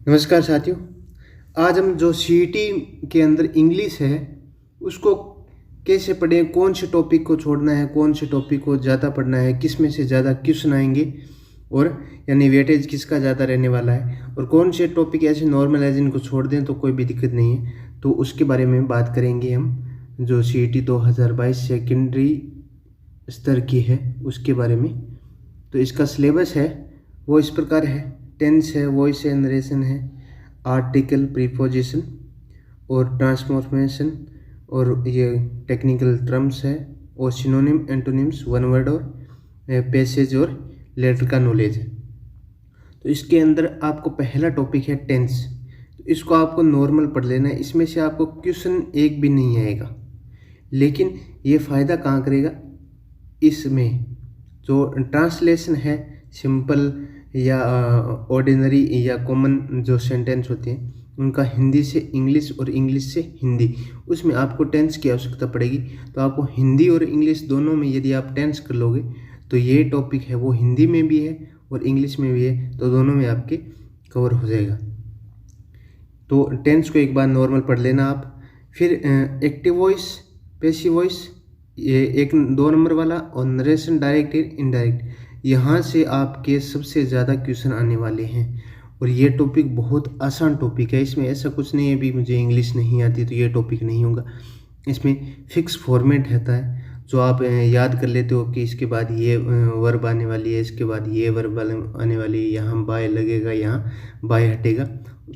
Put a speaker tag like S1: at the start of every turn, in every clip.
S1: नमस्कार साथियों। आज हम जो सीईटी के अंदर इंग्लिश है उसको कैसे पढ़ें, कौन से टॉपिक को छोड़ना है, कौन से टॉपिक को ज़्यादा पढ़ना है, किस में से ज़्यादा क्वेश्चन आएंगे और यानी वेटेज किसका ज़्यादा रहने वाला है, और कौन से टॉपिक ऐसे नॉर्मल है जिनको छोड़ दें तो कोई भी दिक्कत नहीं है। तो उसके बारे में बात करेंगे हम। जो सीईटी 2022 सेकेंडरी स्तर की है उसके बारे में। तो इसका सिलेबस है वो इस प्रकार है। टेंस है, वॉइस है, नरेशन है, आर्टिकल, प्रीपोजिशन और ट्रांसफॉर्मेशन, और ये टेक्निकल टर्म्स है, और सिनोनिम, एंटोनिम्स, वन वर्ड और पैसेज और लेटर का नॉलेज है। तो इसके अंदर आपको पहला टॉपिक है टेंस। तो इसको आपको नॉर्मल पढ़ लेना है। इसमें से आपको क्वेश्चन एक भी नहीं आएगा, लेकिन ये फ़ायदा कहाँ करेगा, इसमें जो ट्रांसलेशन है सिंपल या ऑर्डिनरी या कॉमन जो सेंटेंस होते हैं उनका हिंदी से इंग्लिश और इंग्लिश से हिंदी, उसमें आपको टेंस की आवश्यकता पड़ेगी। तो आपको हिंदी और इंग्लिश दोनों में यदि आप टेंस कर लोगे तो ये टॉपिक है वो हिंदी में भी है और इंग्लिश में भी है, तो दोनों में आपके कवर हो जाएगा। तो टेंस को एक बार नॉर्मल पढ़ लेना आप। फिर एक्टिव वॉइस, पैसिव वॉइस, ये एक 2 नंबर वाला, और नरेशन, डायरेक्ट इनडायरेक्ट, यहाँ से आपके सबसे ज़्यादा क्वेश्चन आने वाले हैं। और ये टॉपिक बहुत आसान टॉपिक है। इसमें ऐसा कुछ नहीं है भी मुझे इंग्लिश नहीं आती तो ये टॉपिक नहीं होगा। इसमें फिक्स फॉर्मेट रहता है जो आप याद कर लेते हो कि इसके बाद ये वर्ब आने वाली है, इसके बाद ये वर्ब आने वाली है, यहाँ बाय लगेगा, यहाँ बाय हटेगा।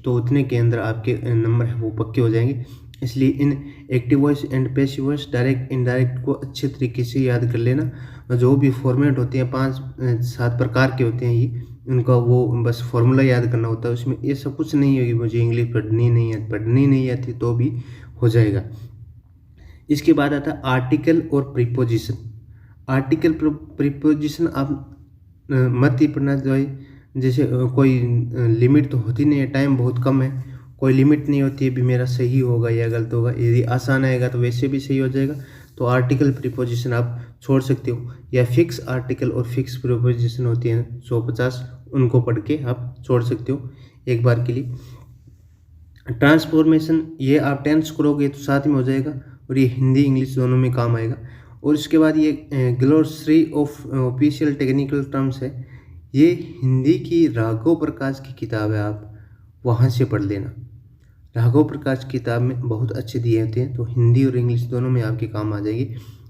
S1: तो उतने के अंदर आपके नंबर है वो पक्के हो जाएंगे। इसलिए इन active voice and passive voice, direct indirect को अच्छे तरीके से याद कर लेना। जो भी फॉर्मेट होते हैं 5-7 प्रकार के होते हैं ये, उनका वो बस फॉर्मूला याद करना होता है। उसमें ये सब कुछ नहीं होगी मुझे इंग्लिश पढ़नी नहीं आती तो भी हो जाएगा। इसके बाद आता है आर्टिकल और प्रीपोजिशन। आर्टिकल प्रीपोजिशन आप मत ही पढ़ना चाहिए। जैसे कोई लिमिट तो होती नहीं है, टाइम बहुत कम है, कोई लिमिट नहीं होती है भी मेरा सही होगा या गलत होगा। यदि आसान आएगा तो वैसे भी सही हो जाएगा। तो आर्टिकल प्रीपोजिशन आप छोड़ सकते हो, या फिक्स आर्टिकल और फिक्स प्रीपोजिशन होती हैं 150, उनको पढ़ के आप छोड़ सकते हो एक बार के लिए। ट्रांसफॉर्मेशन ये आप टेंस करोगे तो साथ में हो जाएगा, और ये हिंदी इंग्लिश दोनों में काम आएगा। और इसके बाद ये glossary of official technical terms है, ये हिंदी की राघव प्रकाश की किताब है, आप वहाँ से पढ़ लेना। राघव प्रकाश की किताब में बहुत अच्छे दिए होते हैं, तो हिंदी और इंग्लिश दोनों में आपके काम आ जाएगी,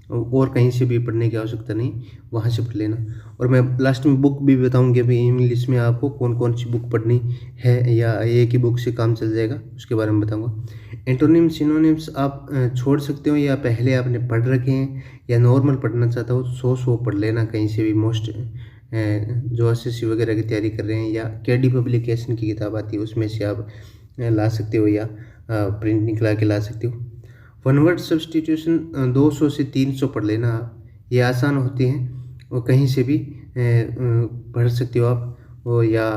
S1: और कहीं से भी पढ़ने की आवश्यकता नहीं, वहाँ से पढ़ लेना। और मैं लास्ट में बुक भी बताऊंगी अभी इंग्लिश में आपको कौन कौन सी बुक पढ़नी है, या एक ही बुक से काम चल जाएगा उसके बारे में बताऊंगा। एंटोनिम, सिनोनिम्स आप छोड़ सकते हो, या पहले आपने पढ़ रखे हैं या नॉर्मल पढ़ना चाहता हो तो 100 पढ़ लेना कहीं से भी। मोस्ट जो एसएससी वगैरह की तैयारी कर रहे हैं, या केडी पब्लिकेशन की किताब आती है उसमें से आप ला सकते हो, या प्रिंट निकला के ला सकते हो। वन वर्ड सब्सटीट्यूशन 200 से 300 पढ़ लेना आप, ये आसान होते हैं और कहीं से भी पढ़ सकते हो आप। और या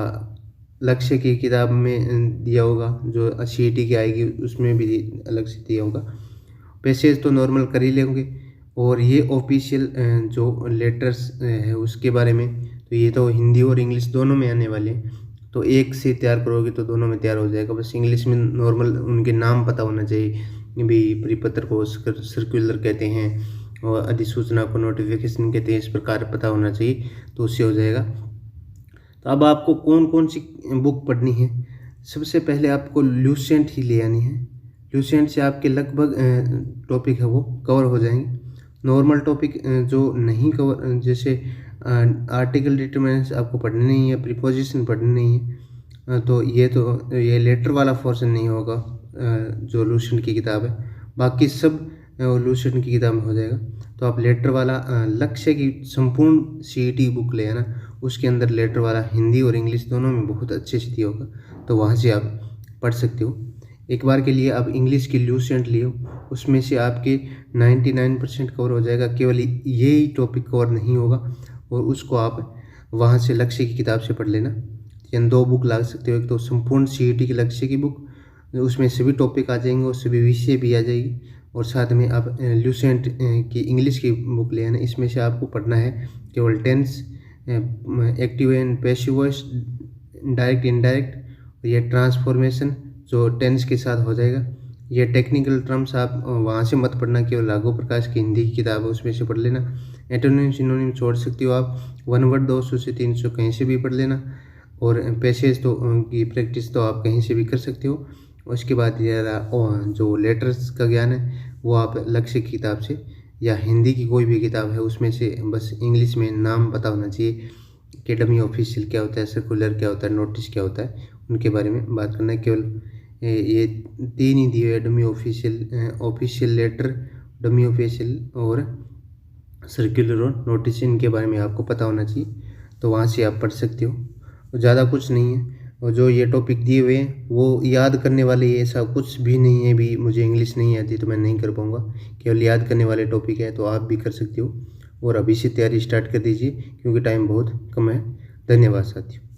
S1: लक्ष्य की किताब में दिया होगा, जो सीईटी की आएगी उसमें भी अलग से दिया होगा। पैसेज तो नॉर्मल कर ही लेंगे। और ये ऑफिशियल जो लेटर्स है उसके बारे में, तो ये तो हिंदी और इंग्लिश दोनों में आने वाले हैं, तो एक से तैयार करोगे तो दोनों में तैयार हो जाएगा। बस इंग्लिश में नॉर्मल उनके नाम पता होना चाहिए भी, परिपत्र को सर्कुलर कहते हैं, और अधिसूचना को नोटिफिकेशन कहते हैं, इस प्रकार पता होना चाहिए, तो उससे हो जाएगा। तो अब आपको कौन कौन सी बुक पढ़नी है। सबसे पहले आपको ल्यूसेंट ही ले आनी है। ल्यूसेंट से आपके लगभग टॉपिक है वो कवर हो जाएंगे। नॉर्मल टॉपिक जो नहीं कवर, जैसे आर्टिकल डिटरमिनेंट्स आपको पढ़ने नहीं है, प्रीपोजिशन पढ़ने नहीं है, तो ये लेटर वाला पोर्शन नहीं होगा जो लूसेंट की किताब है। बाकी सब लूसेंट की किताब में हो जाएगा। तो आप लेटर वाला लक्ष्य की संपूर्ण सीईटी बुक ले आना, उसके अंदर लेटर वाला हिंदी और इंग्लिश दोनों में बहुत अच्छे से दिया होगा, तो वहाँ से आप पढ़ सकते हो। एक बार के लिए आप इंग्लिश की ल्यूसेंट लियो, उसमें से आपके 99% कवर हो जाएगा, केवल यही टॉपिक कवर नहीं होगा, और उसको आप वहाँ से लक्ष्य की किताब से पढ़ लेना। यानी 2 बुक ला सकते हो, एक तो संपूर्ण सीईटी की लक्ष्य की बुक, उसमें सभी टॉपिक आ जाएंगे और सभी विषय भी आ जाएगी, और साथ में आप ल्यूसेंट की इंग्लिश की बुक ले आना। इसमें से आपको पढ़ना है केवल tense, active and passive voice, direct indirect, ये ट्रांसफॉर्मेशन जो टेंस के साथ हो जाएगा। ये टेक्निकल टर्म्स आप वहाँ से मत पढ़ना, केवल राघव प्रकाश की हिंदी की किताब है उसमें से पढ़ लेना। एंटोनिम सिनोनिम छोड़ सकती हो आप, 1 वर्ड 200 से 300 कहीं से भी पढ़ लेना। और पैसेज तो की प्रैक्टिस तो आप कहीं से भी कर सकते हो। उसके बाद ये जो लेटर्स का ज्ञान है वो आप लक्ष्य की किताब से या हिंदी की कोई भी किताब है उसमें से बस इंग्लिश में नाम पता होना चाहिए कि डमी ऑफिशियल क्या होता है, सर्कुलर क्या होता है, नोटिस क्या होता है, उनके बारे में बात करना है। केवल ये 3 ही दिए है, dummy official, official letter, dummy official और सर्कुलर और नोटिस, इनके बारे में आपको पता होना चाहिए। तो वहाँ से आप पढ़ सकते हो, ज़्यादा कुछ नहीं है। और जो ये टॉपिक दिए हुए हैं वो याद करने वाले, ऐसा कुछ भी नहीं है भी मुझे इंग्लिश नहीं आती तो मैं नहीं कर पाऊँगा, केवल याद करने वाले टॉपिक है, तो आप भी कर सकते हो। और अभी से तैयारी स्टार्ट कर दीजिए क्योंकि टाइम बहुत कम है। धन्यवाद साथियों।